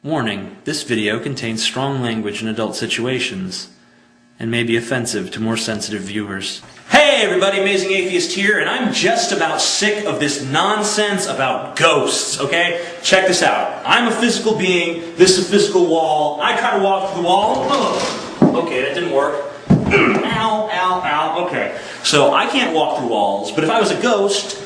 Warning, this video contains strong language in adult situations and may be offensive to more sensitive viewers. Hey everybody, Amazing Atheist here, and I'm just about sick of this nonsense about ghosts, okay? Check this out. I'm a physical being, this is a physical wall, I try to walk through the wall, okay, that didn't work. Ow, ow, ow, okay. So I can't walk through walls, but if I was a ghost,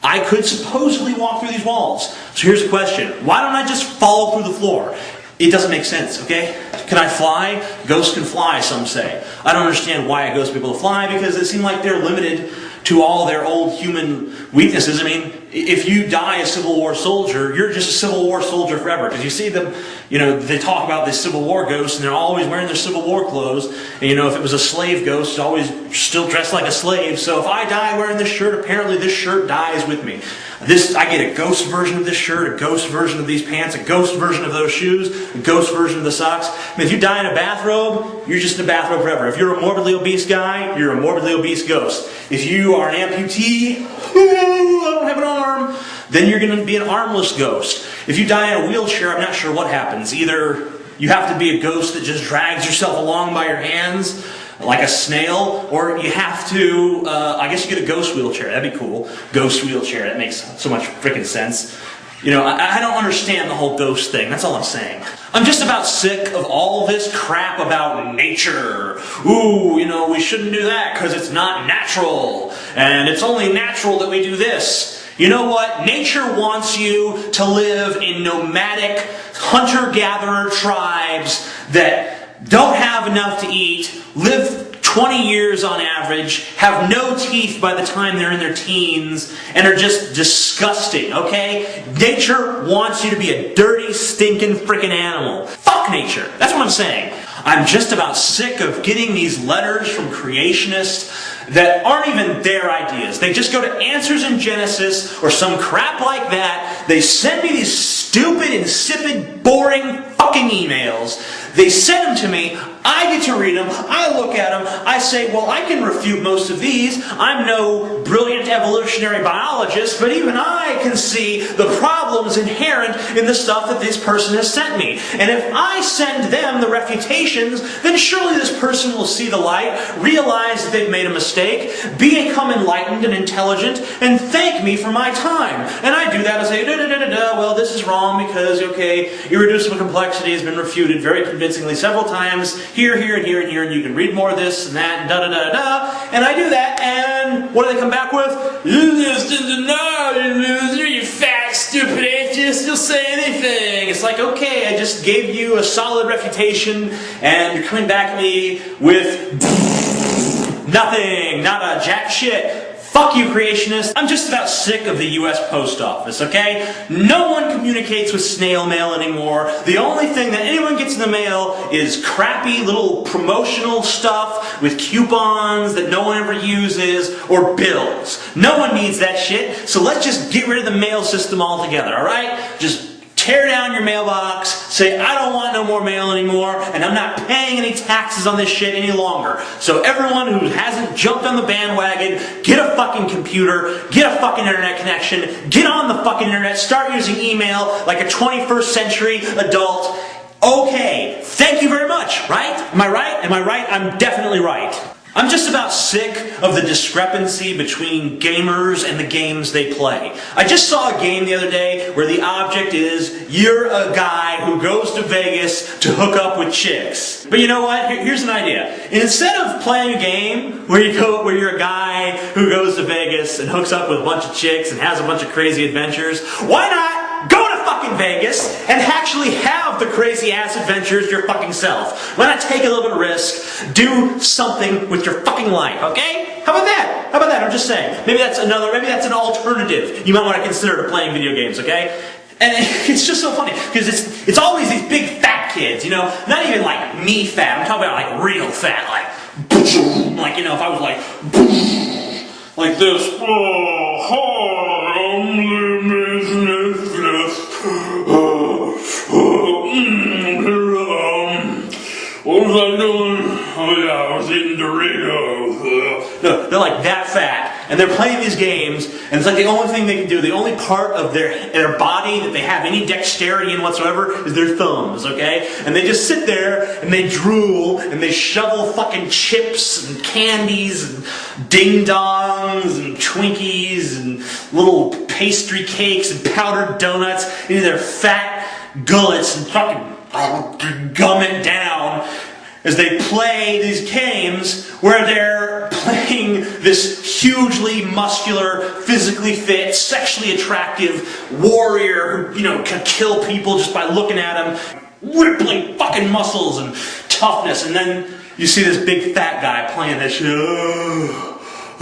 I could supposedly walk through these walls. So here's the question. Why don't I just fall through the floor? It doesn't make sense, okay? Can I fly? Ghosts can fly, some say. I don't understand why a ghost is able to fly, because it seems like they're limited to all their old human weaknesses. I mean, if you die a Civil War soldier, you're just a Civil War soldier forever. Because you see them, they talk about this Civil War ghost, and they're always wearing their Civil War clothes. And if it was a slave ghost, it's always still dressed like a slave. So if I die wearing this shirt, apparently this shirt dies with me. I get a ghost version of this shirt, a ghost version of these pants, a ghost version of those shoes, a ghost version of the socks. I mean, if you die in a bathrobe, you're just in a bathrobe forever. If you're a morbidly obese guy, you're a morbidly obese ghost. If you are an amputee, I don't have an arm, then you're going to be an armless ghost. If you die in a wheelchair, I'm not sure what happens. Either you have to be a ghost that just drags yourself along by your hands, like a snail, or you have to, I guess you get a ghost wheelchair. That'd be cool. Ghost wheelchair, that makes so much freaking sense. I don't understand the whole ghost thing. That's all I'm saying. I'm just about sick of all this crap about nature. Ooh, we shouldn't do that because it's not natural. And it's only natural that we do this. You know what? Nature wants you to live in nomadic, hunter-gatherer tribes that don't have enough to eat, live 20 years on average, have no teeth by the time they're in their teens, and are just disgusting, okay? Nature wants you to be a dirty, stinking freaking animal. Fuck nature. That's what I'm saying. I'm just about sick of getting these letters from creationists that aren't even their ideas. They just go to Answers in Genesis or some crap like that. They send me these stupid, insipid, boring fucking emails. They send them to me. I get to read them. I look at them. I say, well, I can refute most of these. I'm no brilliant evolutionary biologist, but even I can see the problems inherent in the stuff that this person has sent me. And if I send them the refutations, then surely this person will see the light, realize that they've made a mistake, become enlightened and intelligent, and thank me for my time. And I do that and say, well, this is wrong because, irreducible complexity has been refuted very convincingly several times, here, here, and here, and here, and you can read more of this and that, and da-da-da-da-da. And I do that, and what do they come back with? You just didn't know, you loser, you fat, stupid atheist, you'll say anything. It's like, okay, I just gave you a solid refutation, and you're coming back at me with nothing, not a jack shit. Fuck you, creationists. I'm just about sick of the U.S. Post Office, okay? No one communicates with snail mail anymore. The only thing that anyone gets in the mail is crappy little promotional stuff with coupons that no one ever uses, or bills. No one needs that shit, so let's just get rid of the mail system altogether, alright? Just tear down your mailbox, say, I don't want no more mail anymore, and I'm not paying any taxes on this shit any longer. So everyone who hasn't jumped on the bandwagon, get a fucking computer, get a fucking internet connection, get on the fucking internet, start using email like a 21st century adult. Okay, thank you very much, right? Am I right? Am I right? I'm definitely right. I'm just about sick of the discrepancy between gamers and the games they play. I just saw a game the other day where the object is you're a guy who goes to Vegas to hook up with chicks. But you know what? Here's an idea. Instead of playing a game where you're a guy who goes to Vegas and hooks up with a bunch of chicks and has a bunch of crazy adventures, why not go to fucking Vegas and actually have the crazy ass adventures your fucking self? Why not take a little bit of risk, do something with your fucking life, okay? How about that? How about that? I'm just saying. Maybe that's an alternative you might want to consider to playing video games, okay? And it's just so funny, because it's always these big fat kids, not even like me fat, I'm talking about like real fat, like if I was like this, what was I doing? Oh yeah, I was eating Doritos. No, they're like that fat. and they're playing these games, and it's like the only thing they can do, the only part of their body that they have any dexterity in whatsoever is their thumbs, okay? And they just sit there, and they drool, and they shovel fucking chips, and candies, and ding-dongs, and Twinkies, and little pastry cakes, and powdered donuts into their fat gullets, and fucking gum it down, as they play these games where they're playing this hugely muscular, physically fit, sexually attractive warrior who, can kill people just by looking at him, rippling fucking muscles and toughness, and then you see this big fat guy playing this shit.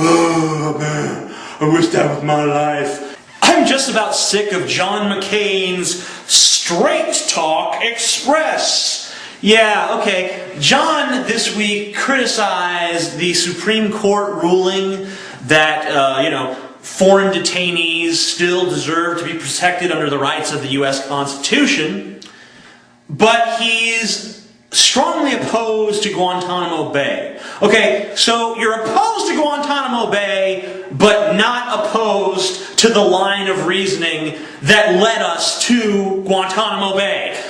Oh man, I wish that was my life. I'm just about sick of John McCain's Straight Talk Express. Yeah, okay. John this week criticized the Supreme Court ruling that, foreign detainees still deserve to be protected under the rights of the U.S. Constitution, but he's strongly opposed to Guantanamo Bay. Okay, so you're opposed to Guantanamo Bay, but not opposed to the line of reasoning that led us to Guantanamo Bay.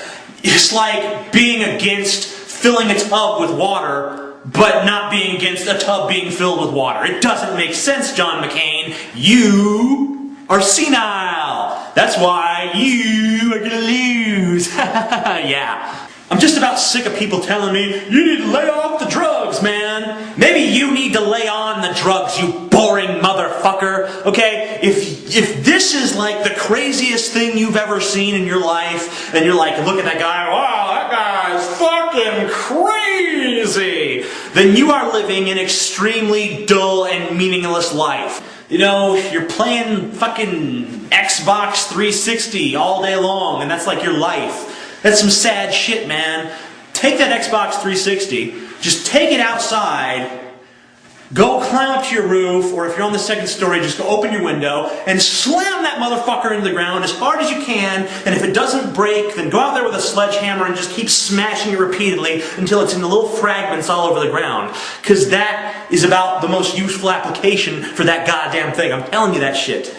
It's like being against filling a tub with water, but not being against a tub being filled with water. It doesn't make sense, John McCain. You are senile. That's why you are gonna lose. Yeah. I'm just about sick of people telling me, you need to lay off the drugs, man. Maybe you need to lay on the drugs, you boring motherfucker. Okay? If this is like the craziest thing you've ever seen in your life, and you're like, look at that guy, wow, that guy's fucking crazy, then you are living an extremely dull and meaningless life. You're playing fucking Xbox 360 all day long, and that's like your life. That's some sad shit, man. Take that Xbox 360, just take it outside, go climb up to your roof, or if you're on the second story, just go open your window, and slam that motherfucker into the ground as hard as you can, and if it doesn't break, then go out there with a sledgehammer and just keep smashing it repeatedly until it's in the little fragments all over the ground. Because that is about the most useful application for that goddamn thing. I'm telling you that shit.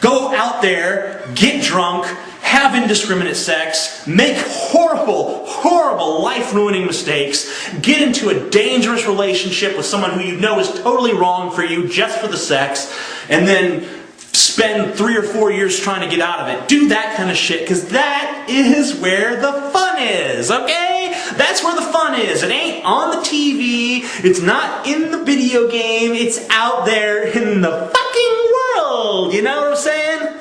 Go out there, get drunk, have indiscriminate sex, make horrible, horrible, life-ruining mistakes, get into a dangerous relationship with someone who you know is totally wrong for you just for the sex, and then spend 3 or 4 years trying to get out of it. Do that kind of shit, because that is where the fun is, okay? That's where the fun is. It ain't on the TV, it's not in the video game, it's out there in the fucking world, you know what I'm saying?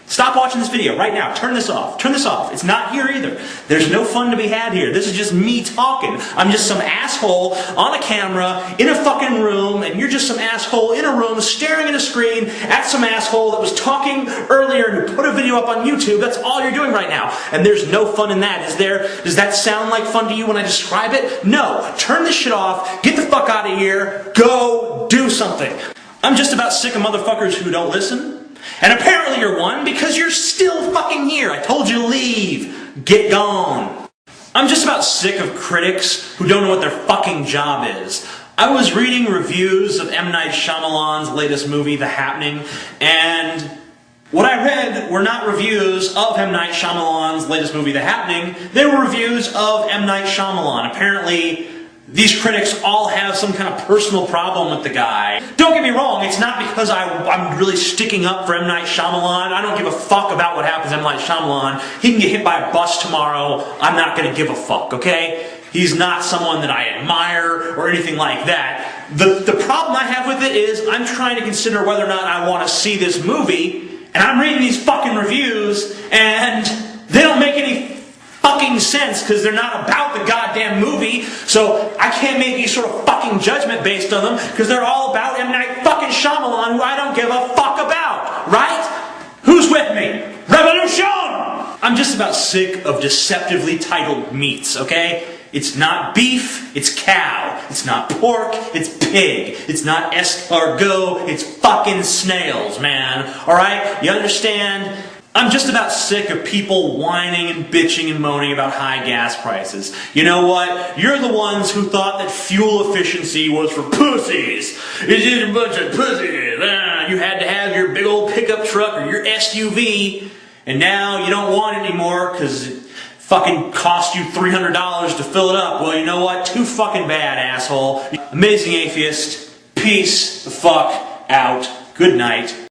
Stop watching this video right now. Turn this off. Turn this off. It's not here either. There's no fun to be had here. This is just me talking. I'm just some asshole on a camera in a fucking room, and you're just some asshole in a room staring at a screen at some asshole that was talking earlier and who put a video up on YouTube. That's all you're doing right now. And there's no fun in that. Is there? Does that sound like fun to you when I describe it? No. Turn this shit off. Get the fuck out of here. Go do something. I'm just about sick of motherfuckers who don't listen. And apparently you're one because you're still fucking here. I told you to leave. Get gone. I'm just about sick of critics who don't know what their fucking job is. I was reading reviews of M. Night Shyamalan's latest movie, The Happening, and what I read were not reviews of M. Night Shyamalan's latest movie, The Happening. They were reviews of M. Night Shyamalan. Apparently, these critics all have some kind of personal problem with the guy. Don't get me wrong, it's not because I'm really sticking up for M. Night Shyamalan. I don't give a fuck about what happens to M. Night Shyamalan. He can get hit by a bus tomorrow. I'm not going to give a fuck, okay? He's not someone that I admire or anything like that. The problem I have with it is I'm trying to consider whether or not I want to see this movie, and I'm reading these fucking reviews, and they don't make any fucking sense because they're not about the goddamn movie, so I can't make any sort of fucking judgment based on them because they're all about M. Night fucking Shyamalan, who I don't give a fuck about, right? Who's with me? Revolution! I'm just about sick of deceptively titled meats, okay? It's not beef, it's cow. It's not pork, it's pig. It's not escargot, it's fucking snails, man. Alright? You understand? I'm just about sick of people whining and bitching and moaning about high gas prices. You know what? You're the ones who thought that fuel efficiency was for pussies. It's just a bunch of pussies. you had to have your big old pickup truck or your SUV, and now you don't want it anymore because it fucking cost you $300 to fill it up. Well, you know what? Too fucking bad, asshole. Amazing Atheist, peace the fuck out. Good night.